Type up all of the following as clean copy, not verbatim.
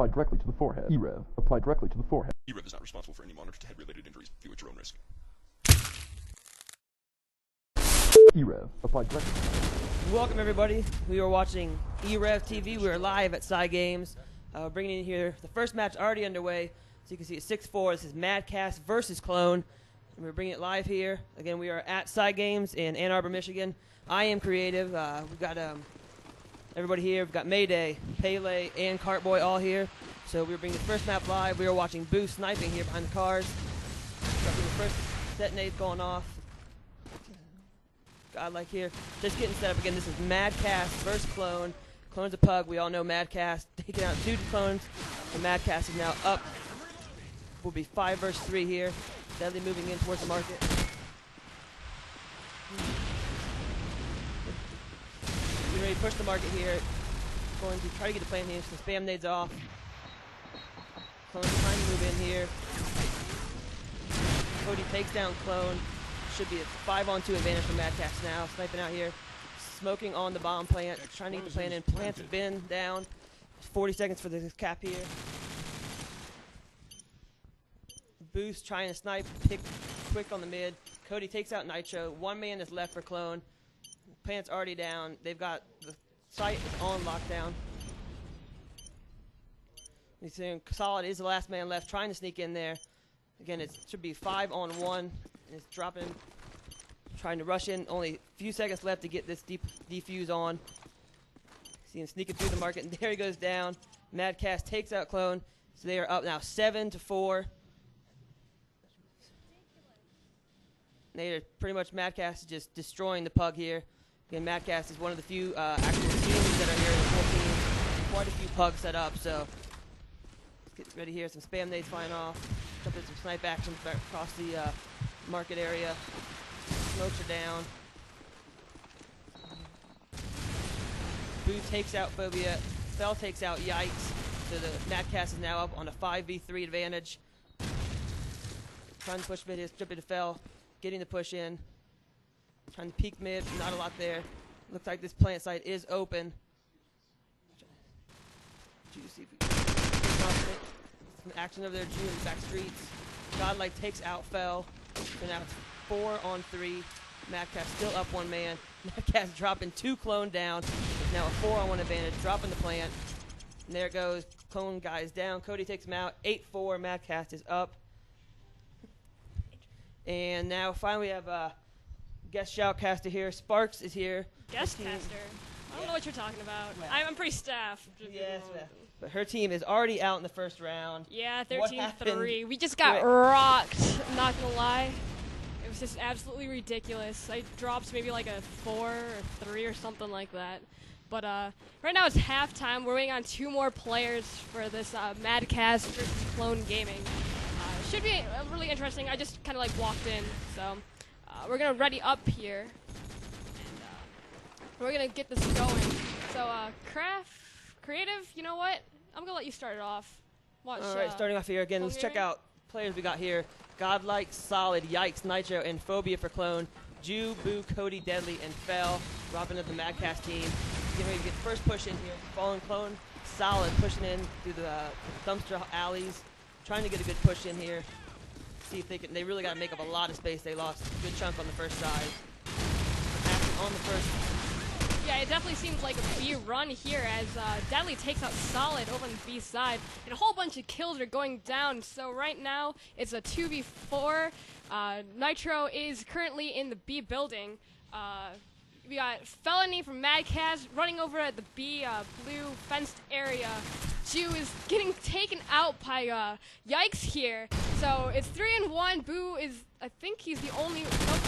applied directly to the forehead. E-Rev, applied directly to the forehead. E-Rev is not responsible for any monitor to head-related injuries. View at your own risk. E-Rev, applied directly. Welcome everybody. We are watching E-Rev TV. We are live at Cygamez. Bringing in here the first match already underway. So you can see it's 6-4. This is MadCastVsClone. And we're bringing it live here. Again, we are at Cygamez in Ann Arbor, Michigan. I am creative. We've got everybody here. We've got Maday, Pele, and Cartboy all here. So we're bringing the first map live. We are watching Boo sniping here behind the cars. So the first detonate going off. Godlike here. Just getting set up again. This is MadCastVsClone. Clone's a pug. We all know MadCast taking out 2 clones. And MadCast is now up. Will be 5 versus 3 here. Deadly moving in towards the market. Getting ready to push the market here. Going to try to get the plane here. So spam nades off. Clone trying to move in here. Cody takes down Clone. Should be a 5-on-2 advantage for MadCast now. Sniping out here. Smoking on the bomb plant. Trying to get the plant in. Plant's been down. 40 seconds for the cap here. Boost trying to snipe. Pick quick on the mid. Cody takes out Nitro. 1 man is left for Clone. Plant's already down. They've got the site is on lockdown. You see Solid is the last man left. Trying to sneak in there. Again, it should be 5-on-1. It's dropping, trying to rush in. Only a few seconds left to get this defuse on. See him sneaking through the market, and there he goes down. MadCast takes out Clone, so they are up now 7-4. They are pretty much MadCast is just destroying the pug here. Again, MadCast is one of the few actual teams that are here in the full team. Quite a few pugs set up, so let's get ready here. Some spam nades flying off. Jump in some snipe action across the market area. Smokes are down. Boo takes out Phobia. Fell takes out Yikes. So the MadCast is now up on a 5v3 advantage. Trying to push mid here, strip it to Fell. Getting the push in. Trying to peek mid, not a lot there. Looks like this plant site is open. Juicy. Some action over there, June in the back streets. Godlike takes out Fell. So now it's 4-on-3. MadCast still up 1 man. MadCast dropping 2 clone down. It's now a 4-on-1 advantage. Dropping the plant. And there it goes. Clone guys down. Cody takes him out. 8-4. MadCast is up. And now finally we have guest shoutcaster here. Sparkz is here. Guest caster? I don't know what you're talking about. Well, I'm pretty staff. Yes, but her team is already out in the first round. Yeah, 13-3. We just got rocked, not gonna lie. It was just absolutely ridiculous. I dropped maybe like a 4 or 3 or something like that. But right now it's halftime. We're waiting on 2 more players for this MadCast versus Clone gaming. Should be really interesting. I just kind of like walked in, so we're gonna ready up here, and we're gonna get this going. So Creative, you know what? I'm gonna let you start it off. Watch. All right, starting off here again. Let's check out players we got here. Godlike, Solid, Yikes, Nitro, and Phobia for Clone. Jew, Boo, Cody, Deadly, and Fell. Dropping into the MadCast team. Getting ready to get first push in here. Fallen Clone, Solid pushing in through the dumpster alleys. Trying to get a good push in here. See if they can. They really got to make up a lot of space. They lost a good chunk on the first side. Action on the first. Yeah, it definitely seems like a B run here as Deadly takes out Solid over on the B side. And a whole bunch of kills are going down. So right now, it's a 2v4. Nitro is currently in the B building. We got Felony from MadCast running over at the B blue fenced area. Jew is getting taken out by Yikes here. So it's 3-1. Boo is, I think he's the only, nope,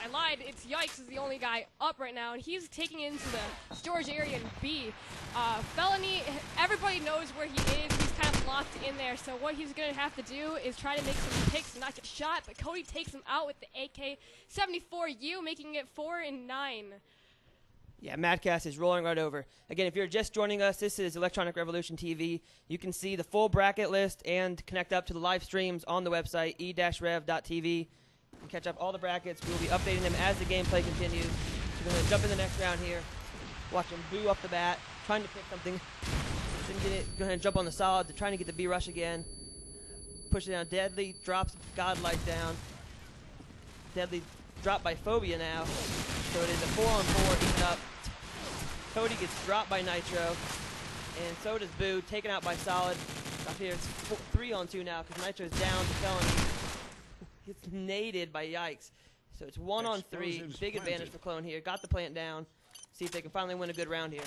I lied. It's Yikes is the only guy up right now, and he's taking it into the storage area in B. Felony, everybody knows where he is. He's kind of locked in there. So what he's going to have to do is try to make some picks and not get shot. But Cody takes him out with the AK-74U, making it 4-9. Yeah, MadCast is rolling right over. Again, if you're just joining us, this is Electronic Revolution TV. You can see the full bracket list and connect up to the live streams on the website, e-rev.tv. and catch up all the brackets. We'll be updating them as the gameplay continues. So we're going to jump in the next round here. Watch him boo up the bat, trying to pick something. Didn't get it. Go ahead and jump on the solid. They're trying to get the B rush again. Push it down. Deadly drops Godlike down. Deadly dropped by Phobia now. So it is a 4-on-4 even up. Cody gets dropped by Nitro. And so does Boo, taken out by Solid. Up here it's 3-on-2 now because Nitro's down to Felony. Gets naded by Yikes. So it's 1-on-3. Big advantage for Clone here. Got the plant down. See if they can finally win a good round here.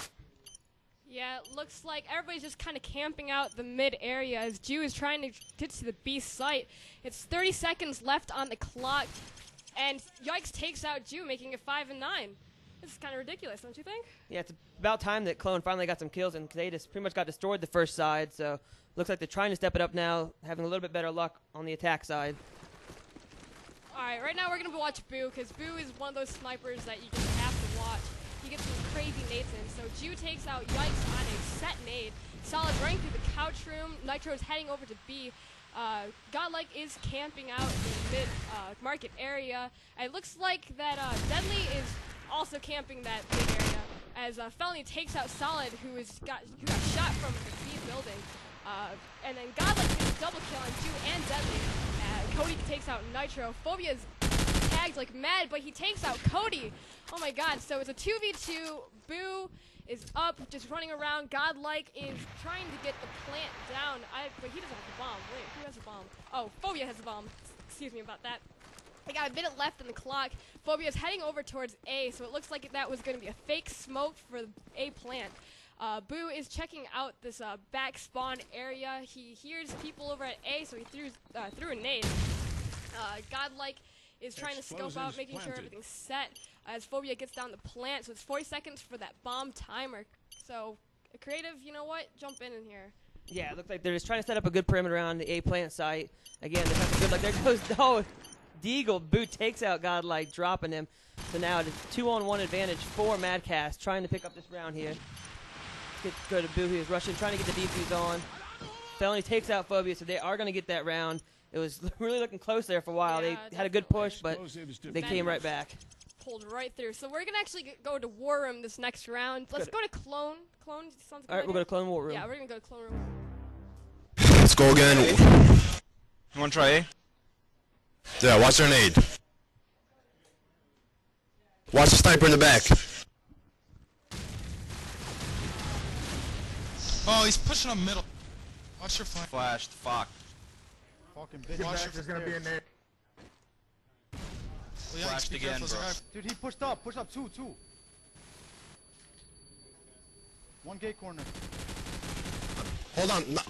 Yeah, it looks like everybody's just kind of camping out the mid area as Jew is trying to get to the B site. It's 30 seconds left on the clock, and Yikes takes out Jew, making it 5-9. This is kind of ridiculous, don't you think? Yeah, it's about time that Clone finally got some kills, and they just pretty much got destroyed the first side, so looks like they're trying to step it up now, having a little bit better luck on the attack side. Alright, right now we're going to watch Boo, because Boo is one of those snipers that you just have to watch. He gets some crazy nades in. So Jew takes out Yikes on a set nade. Solid running through the couch room. Nitro is heading over to B. Godlike is camping out in the mid-market area. It looks like that Deadly is also camping that big area as Felony takes out Solid, who got shot from the B building. And then Godlike gets a double kill on Jew and Deadly. Cody takes out Nitro. Phobia is tagged like mad, but he takes out Cody. Oh my god, so it's a 2v2. Boo is up, just running around. Godlike is trying to get the plant down. But he doesn't have the bomb. Wait, who has the bomb? Oh, Phobia has the bomb. Excuse me about that. They got a minute left on the clock. Phobia is heading over towards A, so it looks like that was going to be a fake smoke for the A plant. Boo is checking out this back spawn area. He hears people over at A, so he threw a nade. Godlike is trying to scope out, making sure everything's set as Phobia gets down the plant. So it's 40 seconds for that bomb timer. So, Creative, you know what? Jump in here. Yeah, it looks like they're just trying to set up a good perimeter around the A plant site. Again, they're having good luck. There goes, oh, Deagle. Boo takes out Godlike, dropping him. So now it's 2-on-1 advantage for MadCast, trying to pick up this round here. Go to Boo, who's rushing, trying to get the defuse on. Felony takes out Phobia, so they are going to get that round. It was really looking close there for a while. Yeah, they had a good push, but they came right back. Pulled right through. So we're going to actually go to War Room this next round. Let's go to Clone. Clone sounds good. All right, we'll go to Clone War Room. Yeah, we're going to go to Clone Room. Let's go again. You want to try A? Yeah, watch their nade. Watch the sniper in the back. Oh, he's pushing up middle. Watch your flank. Flashed. Fuck. Fucking bitch. Watch your There's gonna be a nade. Flashed again, bro. Dude, he pushed up. Push up. Two. One gate corner. Hold on. No.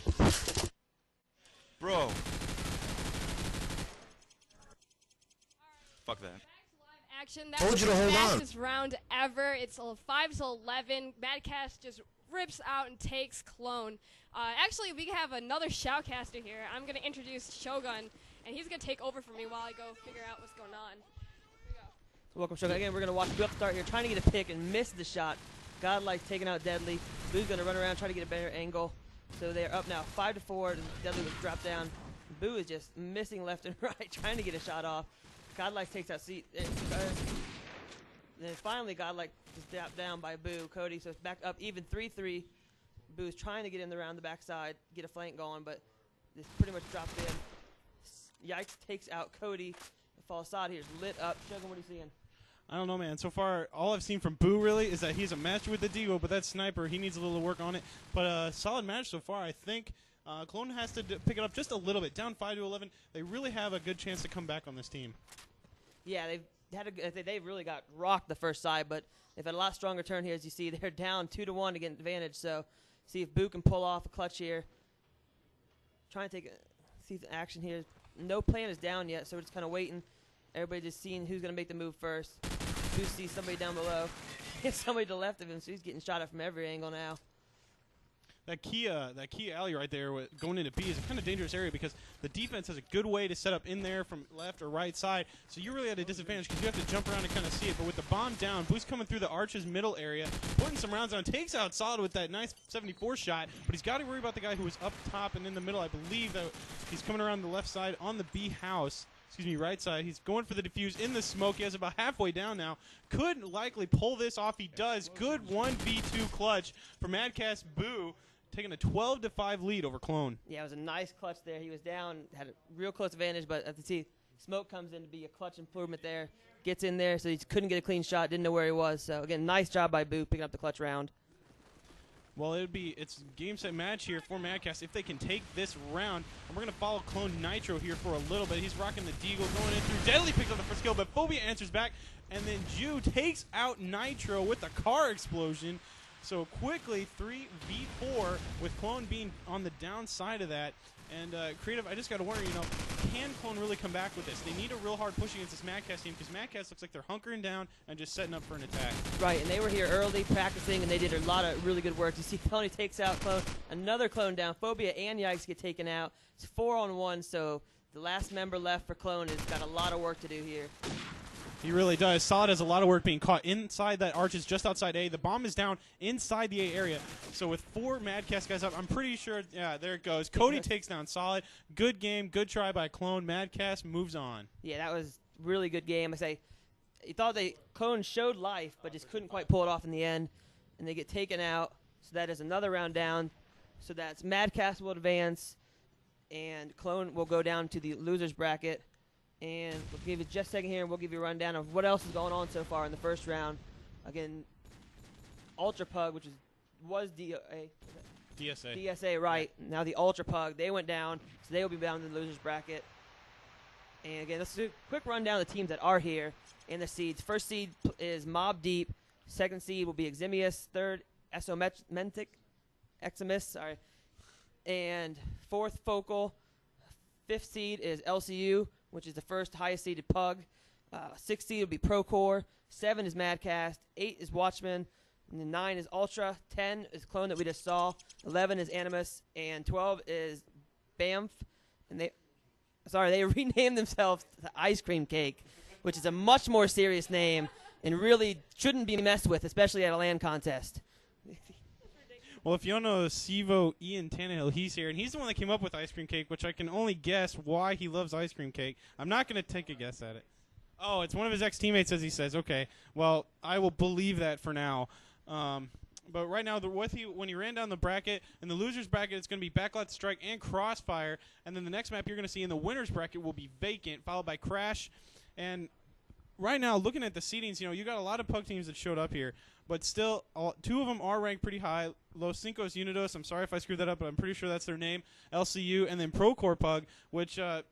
Bro. Fuck that. Action. That Told was you to the hold on. fastest round ever. It's 5-11. MadCast just rips out and takes Clone. Actually, we have another shoutcaster here. I'm going to introduce Shogun, and he's going to take over for me while I go figure out what's going on. Here we go. Welcome, Shogun. Again, we're going to watch Boo up start here, trying to get a pick and miss the shot. Godlike taking out Deadly. Boo's going to run around, try to get a better angle. So they're up now 5-4. And Deadly was dropped down. Boo is just missing left and right, trying to get a shot off. Godlike takes out seat. Then finally, Godlike is dropped down by Boo. Cody, so it's back up even 3-3. Boo's trying to get in around the backside, get a flank going, but it's pretty much dropped in. Yikes takes out Cody. The fall side here is lit up. Shogun, what are you seeing? I don't know, man. So far, all I've seen from Boo really is that he's a master with the Deagle, but that sniper, he needs a little work on it. But solid match so far, I think. Clone has to pick it up just a little bit. Down 5-11, they really have a good chance to come back on this team. Yeah, they've really got rocked the first side, but they've had a lot stronger turn here. As you see, they're down 2-1 to get an advantage. So see if Boo can pull off a clutch here. Trying to see the action here. No plan is down yet, so we're just kind of waiting. Everybody just seeing who's going to make the move first. Boo sees somebody down below. Somebody to the left of him, so he's getting shot at from every angle now. That key alley right there going into B is a kind of dangerous area because the defense has a good way to set up in there from left or right side. So you're really at a disadvantage because you have to jump around and kind of see it. But with the bomb down, Boo's coming through the arches middle area, putting some rounds on, takes out Solid with that nice 74 shot. But he's got to worry about the guy who was up top and in the middle. I believe that he's coming around the left side on the B house. Excuse me, right side. He's going for the defuse in the smoke. He has about halfway down now. Could likely pull this off. He does. Good 1v2 clutch for MadCast. Boo taking a 12-5 lead over Clone. Yeah, it was a nice clutch there. He was down, had a real close advantage, but as you see, Smoke comes in to be a clutch improvement there. Gets in there, so he couldn't get a clean shot, didn't know where he was. So, again, nice job by Boo picking up the clutch round. Well, it's game, set, match here for MadCast if they can take this round. And we're going to follow Clone Nitro here for a little bit. He's rocking the Deagle, going in through. Deadly picks up the first kill, but Phobia answers back. And then Ju takes out Nitro with a car explosion. So quickly, 3v4 with Clone being on the downside of that. And Creative, I just got to wonder, can Clone really come back with this? They need a real hard push against this MadCast team because MadCast looks like they're hunkering down and just setting up for an attack. Right, and they were here early practicing, and they did a lot of really good work. You see Tony takes out Clone, another Clone down. Phobia and Yikes get taken out. It's 4-on-1, so the last member left for Clone has got a lot of work to do here. He really does. Solid has a lot of work being caught inside that arches just outside A. The bomb is down inside the A area. So with 4 MadCast guys up, I'm pretty sure, yeah, there it goes. Cody takes down Solid. Good game, good try by Clone. MadCast moves on. Yeah, that was really good game. I say, he thought Clone showed life, but just couldn't quite pull it off in the end. And they get taken out. So that is another round down. So that's MadCast will advance, and Clone will go down to the losers bracket. And we'll give you just a second here, and we'll give you a rundown of what else is going on so far in the first round. Again, Ultra Pug, which was DSA, right. Now the Ultra Pug, they went down, so they will be down in the losers bracket. And again, let's do a quick rundown of the teams that are here in the seeds. First seed is Mob Deep. Second seed will be Eximius. Third, Eximus, sorry. And fourth, Focal. Fifth seed is LCU, which is the first highest seeded Pug. Sixth seed will be Procore. 7 is MadCast. 8 is Watchman. And then 9 is Ultra. 10 is Clone that we just saw. 11 is Animus. And 12 is Bamf. And they renamed themselves to Ice Cream Cake, which is a much more serious name and really shouldn't be messed with, especially at a LAN contest. Well, if you don't know Sivo Ian Tannehill, he's here, and he's the one that came up with Ice Cream Cake, which I can only guess why he loves ice cream cake. I'm not going to take a guess at it. Oh, it's one of his ex-teammates, as he says. Okay, well, I will believe that for now. But right now, when he ran down the bracket, in the losers bracket, it's going to be Backlot Strike and Crossfire, and then the next map you're going to see in the winners bracket will be Vacant, followed by Crash. And right now, looking at the seedings, you got a lot of Pug teams that showed up here. But still, 2 of them are ranked pretty high. Los Cincos Unidos, I'm sorry if I screwed that up, but I'm pretty sure that's their name. LCU, and then Procore Pug, which, I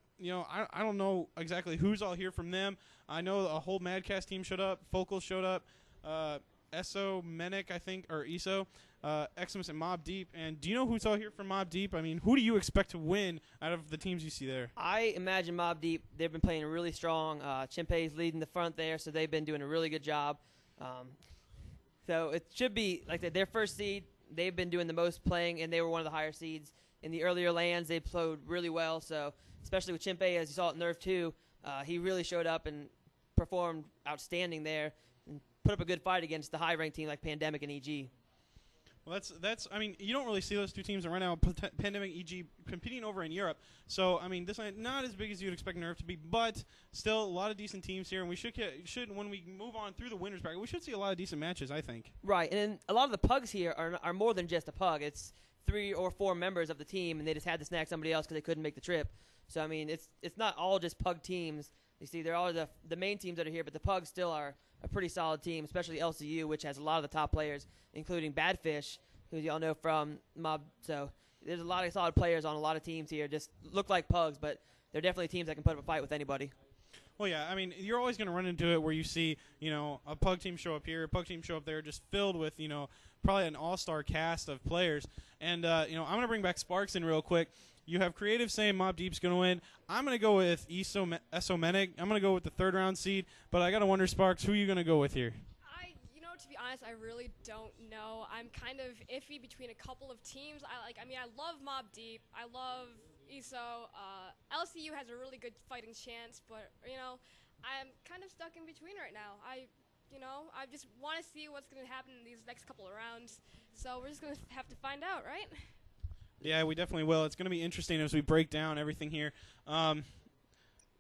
don't know exactly who's all here from them. I know a whole MadCast team showed up. Focal showed up. Eso, Menic, I think, or Eso. Eximus and Mob Deep. And do you know who's all here from Mob Deep? I mean, who do you expect to win out of the teams you see there? I imagine Mob Deep, they've been playing really strong. Chimpei's leading the front there, so they've been doing a really good job. So it should be like their first seed. They've been doing the most playing, and they were one of the higher seeds. In the earlier lands, they played really well. So especially with Chimpei, as you saw at Nerve 2, he really showed up and performed outstanding there and put up a good fight against the high-ranked team like Pandemic and EG. Well, that's. I mean, you don't really see those two teams right now. Pandemic, EG, competing over in Europe. So, I mean, this is not as big as you'd expect Nerve to be, but still a lot of decent teams here. And we should when we move on through the winners bracket, we should see a lot of decent matches, I think. Right, and a lot of the Pugs here are more than just a Pug. It's 3 or 4 members of the team, and they just had to snag somebody else because they couldn't make the trip. So, I mean, it's not all just Pug teams. You see, they're all the main teams that are here, but the Pugs still are a pretty solid team, especially LCU, which has a lot of the top players, including Badfish, who you all know from Mob. So there's a lot of solid players on a lot of teams here. Just look like Pugs, but they're definitely teams that can put up a fight with anybody. Well, yeah, I mean, you're always going to run into it where you see, a Pug team show up here, a Pug team show up there, just filled with, probably an all-star cast of players. And, I'm going to bring back Sparkz in real quick. You have Creative saying Mob Deep's going to win. I'm going to go with Esomenic. I'm going to go with the 3rd round seed. But I got to wonder, Sparkz, who are you going to go with here? To be honest, I really don't know. I'm kind of iffy between a couple of teams. I love Mob Deep. I love ESO. LCU has a really good fighting chance, but, I'm kind of stuck in between right now. I just want to see what's going to happen in these next couple of rounds. So we're just going to have to find out, right? Yeah, we definitely will. It's going to be interesting as we break down everything here.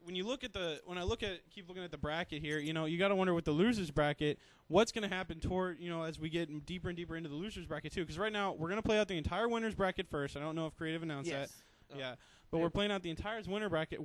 when you look at keep looking at the bracket here, you got to wonder with the losers bracket, what's going to happen toward, as we get deeper and deeper into the losers bracket too. Because right now we're going to play out the entire winners bracket first. I don't know if Creative announced that. Yeah, but we're playing out the entire winner bracket.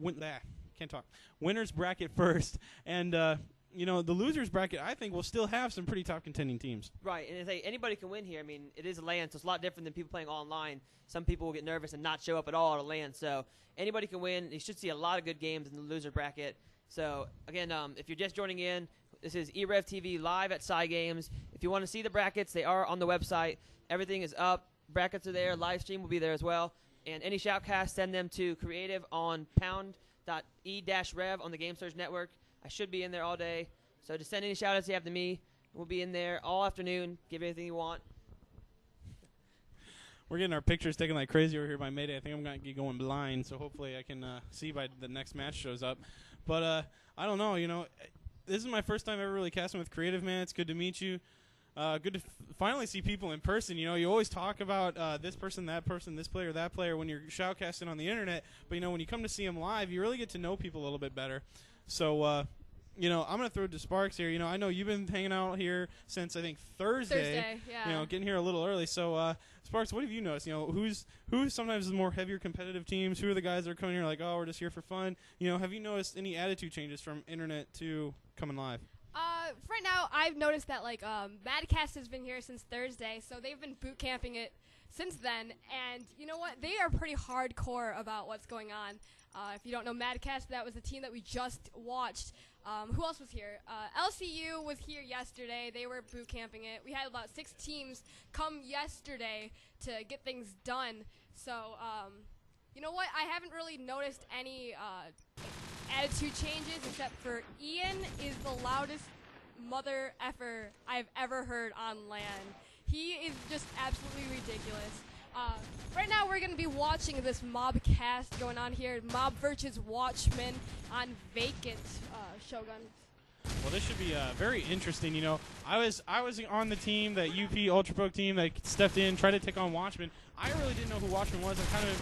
Winners bracket first, and the losers bracket I think will still have some pretty top contending teams. Right, and anybody can win here. I mean, it is a LAN, so it's a lot different than people playing online. Some people will get nervous and not show up at all at a LAN, so anybody can win. You should see a lot of good games in the loser bracket. So, again, if you're just joining in, this is eRev TV live at Cygamez. If you want to see the brackets, they are on the website. Everything is up. Brackets are there. Live stream will be there as well. And any shoutcasts, send them to Creative on pound.e-rev on the Game Surge Network. I should be in there all day. So just send any shout-outs you have to me. We'll be in there all afternoon. Give anything you want. We're getting our pictures taken like crazy over here by Maday. I think I'm going to be going blind, so hopefully I can see by the next match shows up. But I don't know. This is my first time ever really casting with Creative, man. It's good to meet you. Good to finally see people in person. You always talk about this person, this player, that player when you're shoutcasting on the internet. But, when you come to see them live, you really get to know people a little bit better. So, I'm going to throw it to Sparkz here. I know you've been hanging out here since, I think, Thursday. Yeah. Getting here a little early. So, Sparkz, what have you noticed? Who's sometimes the more heavier competitive teams? Who are the guys that are coming here like, oh, we're just here for fun? Have you noticed any attitude changes from internet to coming live? Right now, I've noticed that MadCast has been here since Thursday, so they've been boot camping it since then. And you know what? They are pretty hardcore about what's going on. If you don't know MadCast, that was the team that we just watched. Who else was here? LCU was here yesterday. They were boot camping it. We had about 6 teams come yesterday to get things done. So, you know what? I haven't really noticed any attitude changes except for Ian is the loudest mother effer I've ever heard on LAN. He is just absolutely ridiculous. Right now we're going to be watching this mob cast going on here. Mob versus Watchmen on Vacant, Shogun. Well, this should be very interesting. I was on the team, that UP Ultrabook team that stepped in, tried to take on Watchmen. I really didn't know who Watchmen was. I'm kind of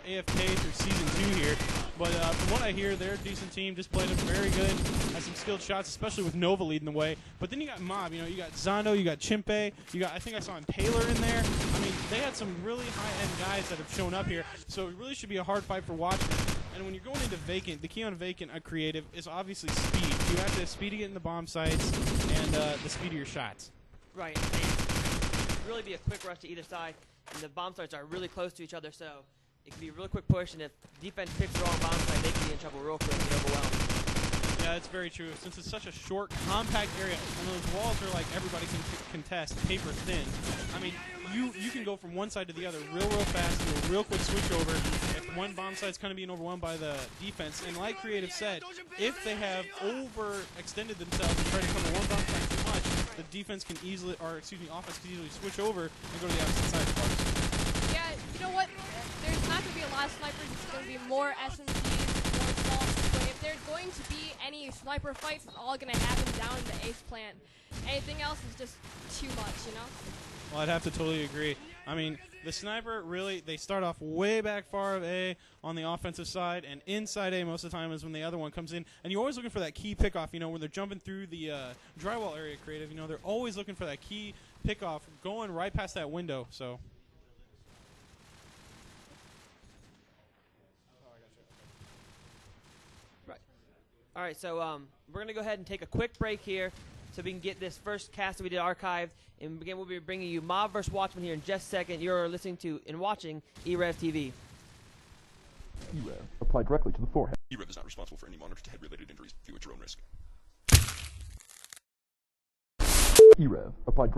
AFK through Season 2 here. But from what I hear, they're a decent team. Just played them very good. Has some skilled shots, especially with Nova leading the way. But then you got Mob. You got Zondo, you got Chimpe, I think I saw Impaler in there. I mean, they had some really high-end guys that have shown up here. So it really should be a hard fight for Watchmen. And when you're going into Vacant, the key on Vacant at Creative is obviously speed. You have to have speed to get in the bomb sites and the speed of your shots. Right. And really be a quick rush to either side. And the bomb sites are really close to each other, so it can be a really quick push. And if defense picks the wrong bomb site, they can be in trouble real quick and get overwhelmed. Yeah, that's very true. Since it's such a short, compact area, and those walls are like everybody can contest, paper thin. I mean, you can go from one side to the other real fast, do a real quick switch over. If one bomb site's kind of being overwhelmed by the defense, and like Creative said, if they have overextended themselves and try to cover one bomb site too much, the defense can easily, offense can easily switch over and go to the opposite side of the box. Yeah, you know what? There's not going to be a lot of snipers. It's going to be more SMGs, more assaults. But if there's going to be any sniper fights, it's all going to happen down in the ace plant. Anything else is just too much, Well, I'd have to totally agree. I mean, the sniper really, they start off way back far of A on the offensive side, and inside A most of the time is when the other one comes in. And you're always looking for that key pickoff, when they're jumping through the drywall area Creative. They're always looking for that key pickoff going right past that window. So. Right. All right, so we're going to go ahead and take a quick break here so we can get this first cast that we did archived. And again, we'll be bringing you Mob vs. Watchmen here in just a second. You're listening to and watching eRev TV. eRev. Apply directly to the forehead. eRev is not responsible for any monitor to head-related injuries. View at your own risk. eRev. Apply directly